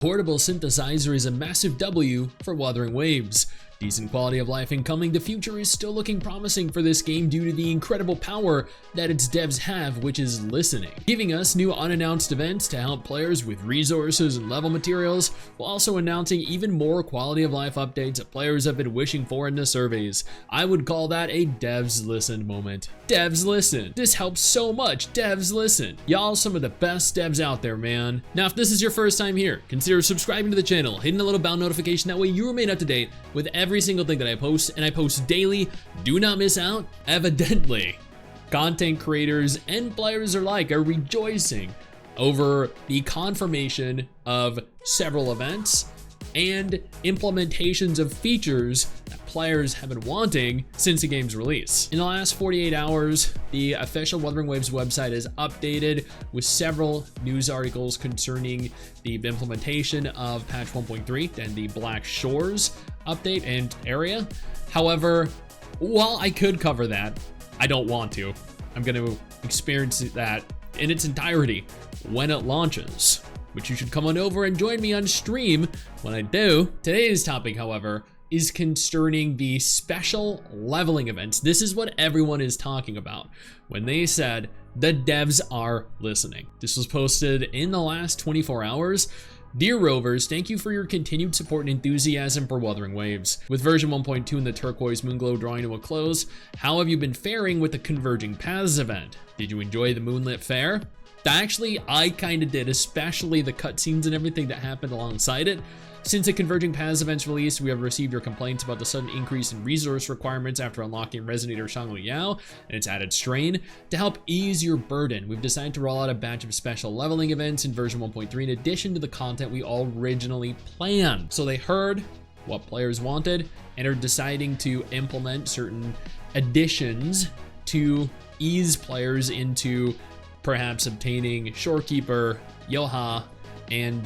Portable synthesizer is a massive W for Wuthering Waves. Decent quality of life incoming, the future is still looking promising for this game due to the incredible power that its devs have, which is listening. Giving us new unannounced events to help players with resources and level materials, while also announcing even more quality of life updates that players have been wishing for in the surveys. I would call that a devs listen moment. Devs listen. This helps so much. Devs listen. Y'all some of the best devs out there, man. Now, if this is your first time here, consider subscribing to the channel, hitting the little bell notification, that way you remain up to date with every single thing that I post, and I post daily. Do not miss out. Evidently, content creators and players alike are rejoicing over the confirmation of several events and implementations of features that players have been wanting since the game's release. In the last 48 hours, the official Wuthering Waves website is updated with several news articles concerning the implementation of patch 1.3 and the Black Shores update and area. However, while I could cover that, I don't want to. I'm going to experience that in its entirety when it launches, which you should come on over and join me on stream when I do. Today's topic, however, is concerning the special leveling events. This is what everyone is talking about when they said the devs are listening. This was posted in the last 24 hours. Dear Rovers, thank you for your continued support and enthusiasm for Wuthering Waves. With version 1.2 and the Turquoise Moonglow drawing to a close, how have you been faring with the Converging Paths event? Did you enjoy the Moonlit Fair? Actually, I kind of did, especially the cutscenes and everything that happened alongside it. Since the Converging Paths event's release, we have received your complaints about the sudden increase in resource requirements after unlocking Resonator Shanglu Yao and its added strain. To help ease your burden, we've decided to roll out a batch of special leveling events in version 1.3 in addition to the content we originally planned. So they heard what players wanted and are deciding to implement certain additions to ease players into perhaps obtaining Shorekeeper, Yoha, and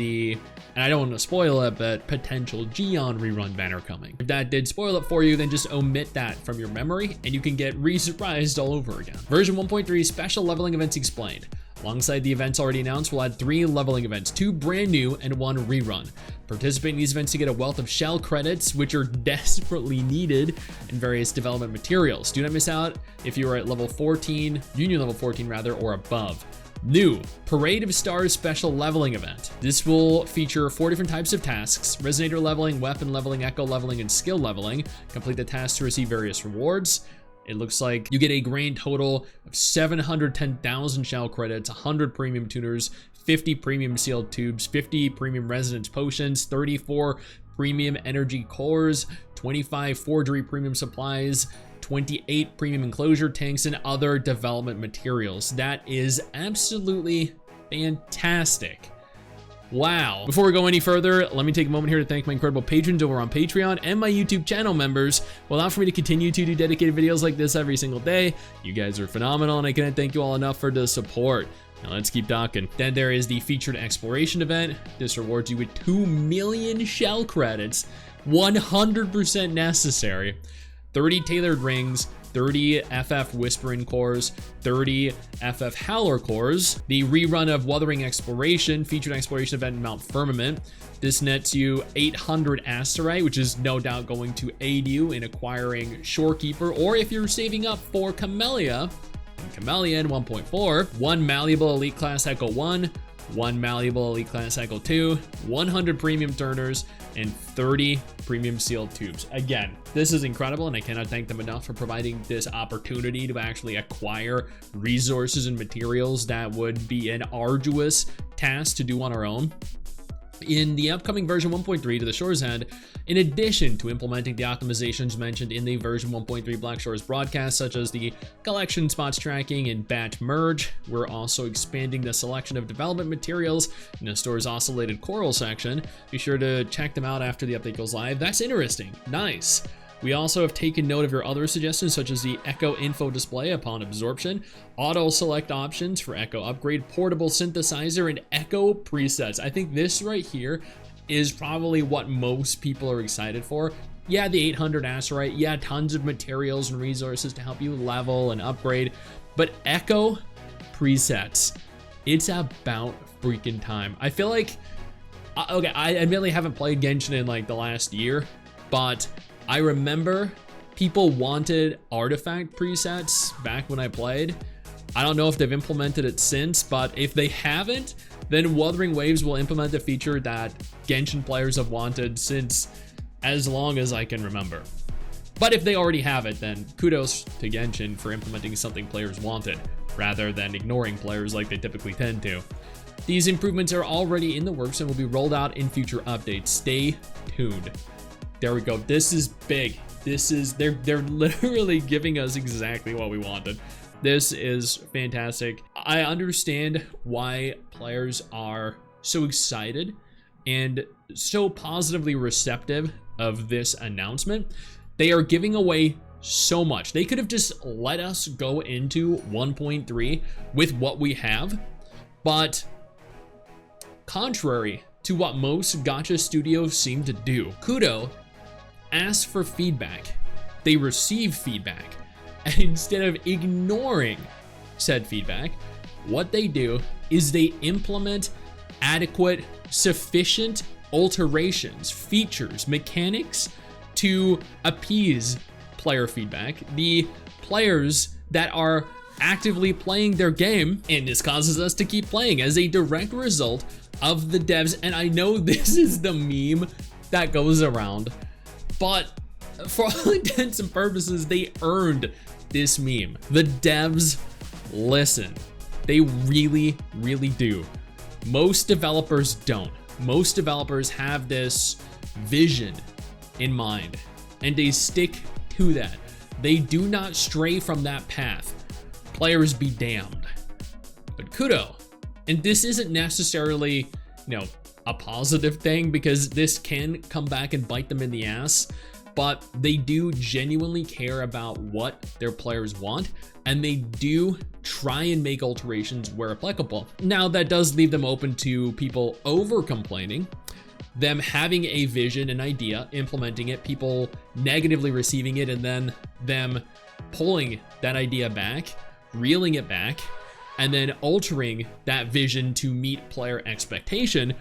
I don't want to spoil it, but potential Gion rerun banner coming. If that did spoil it for you, then just omit that from your memory and you can get re-surprised all over again. Version 1.3 special leveling events explained. Alongside the events already announced, we'll add 3 leveling events, 2 brand new and 1 rerun. Participate in these events to get a wealth of shell credits, which are desperately needed in various development materials. Do not miss out if you are at level 14, Union level 14 rather, or above. New Parade of Stars special leveling event. This will feature 4 different types of tasks: Resonator leveling, weapon leveling, echo leveling, and skill leveling. Complete the tasks to receive various rewards. It looks like you get a grand total of 710,000 shell credits, 100 premium tuners, 50 premium sealed tubes, 50 premium resonance potions, 34 premium energy cores, 25 forgery premium supplies, 28 premium enclosure tanks, and other development materials. That is absolutely fantastic. Wow. Before we go any further, let me take a moment here to thank my incredible patrons over on Patreon and my YouTube channel members who allow for me to continue to do dedicated videos like this every single day. You guys are phenomenal, and I can't thank you all enough for the support. Now let's keep talking. Then there is the featured exploration event. This rewards you with 2 million shell credits, 100% necessary, 30 tailored rings, 30 FF Whispering cores, 30 FF Howler cores, the rerun of Wuthering Exploration, featured exploration event in Mount Firmament. This nets you 800 Asterite, which is no doubt going to aid you in acquiring Shorekeeper, or if you're saving up for Camellia, in 1.4, 1 Malleable Elite Class Echo 1, 1 Malleable Elite Class Echo 2, 100 Premium Turners, and 30 Premium Sealed Tubes. Again, this is incredible, and I cannot thank them enough for providing this opportunity to actually acquire resources and materials that would be an arduous task to do on our own. In the upcoming version 1.3 to the Shore's End, in addition to implementing the optimizations mentioned in the version 1.3 Black Shores broadcast, such as the collection spots tracking and batch merge, we're also expanding the selection of development materials in the store's oscillated coral section. Be sure to check them out after the update goes live. That's interesting. Nice. We also have taken note of your other suggestions, such as the Echo info display upon absorption, auto select options for Echo upgrade, portable synthesizer, and Echo presets. I think this right here is probably what most people are excited for. Yeah, the 800 Asterite, yeah, tons of materials and resources to help you level and upgrade, but Echo presets, it's about freaking time. I feel like Okay, I admittedly haven't played Genshin in like the last year, but I remember people wanted artifact presets back when I played. I don't know if they've implemented it since, but if they haven't, then Wuthering Waves will implement a feature that Genshin players have wanted since as long as I can remember. But if they already have it, then kudos to Genshin for implementing something players wanted, rather than ignoring players like they typically tend to. These improvements are already in the works and will be rolled out in future updates. Stay tuned. There we go. This is big. They're literally giving us exactly what we wanted. This is fantastic. I understand why players are so excited and so positively receptive of this announcement. They are giving away so much. They could have just let us go into 1.3 with what we have, but contrary to what most gacha studios seem to do, Kudo asks for feedback. They receive feedback. And instead of ignoring said feedback, what they do is they implement adequate, sufficient alterations, features, mechanics to appease player feedback. The players that are actively playing their game, and this causes us to keep playing as a direct result of the devs. And I know this is the meme that goes around, but for all intents and purposes, they earned this meme. The devs listen. They really, really do. Most developers don't. Most developers have this vision in mind, and they stick to that. They do not stray from that path. Players be damned. But Kudo, and this isn't necessarily, a positive thing, because this can come back and bite them in the ass, but they do genuinely care about what their players want, and they do try and make alterations where applicable. Now, that does leave them open to people over complaining, them having a vision, an idea, implementing it, people negatively receiving it, and then them pulling that idea back, reeling it back, and then altering that vision to meet player expectation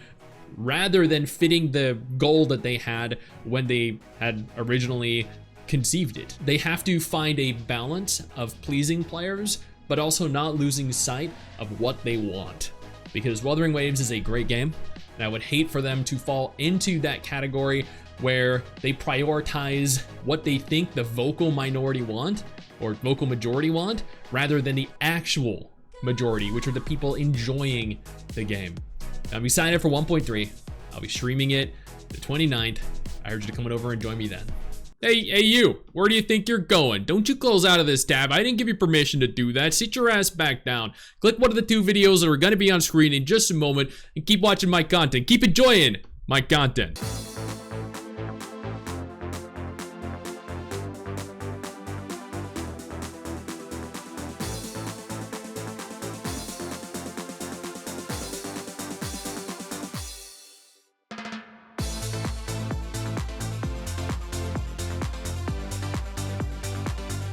rather than fitting the goal that they had when they had originally conceived it. They have to find a balance of pleasing players, but also not losing sight of what they want. Because Wuthering Waves is a great game, and I would hate for them to fall into that category where they prioritize what they think the vocal minority want, or vocal majority want, rather than the actual majority, which are the people enjoying the game. I'm excited for 1.3. I'll be streaming it the 29th. I urge you to come on over and join me then. Hey you, where do you think you're going? Don't you close out of this tab. I didn't give you permission to do that. Sit your ass back down. Click one of the 2 videos that are gonna be on screen in just a moment and keep watching my content. Keep enjoying my content.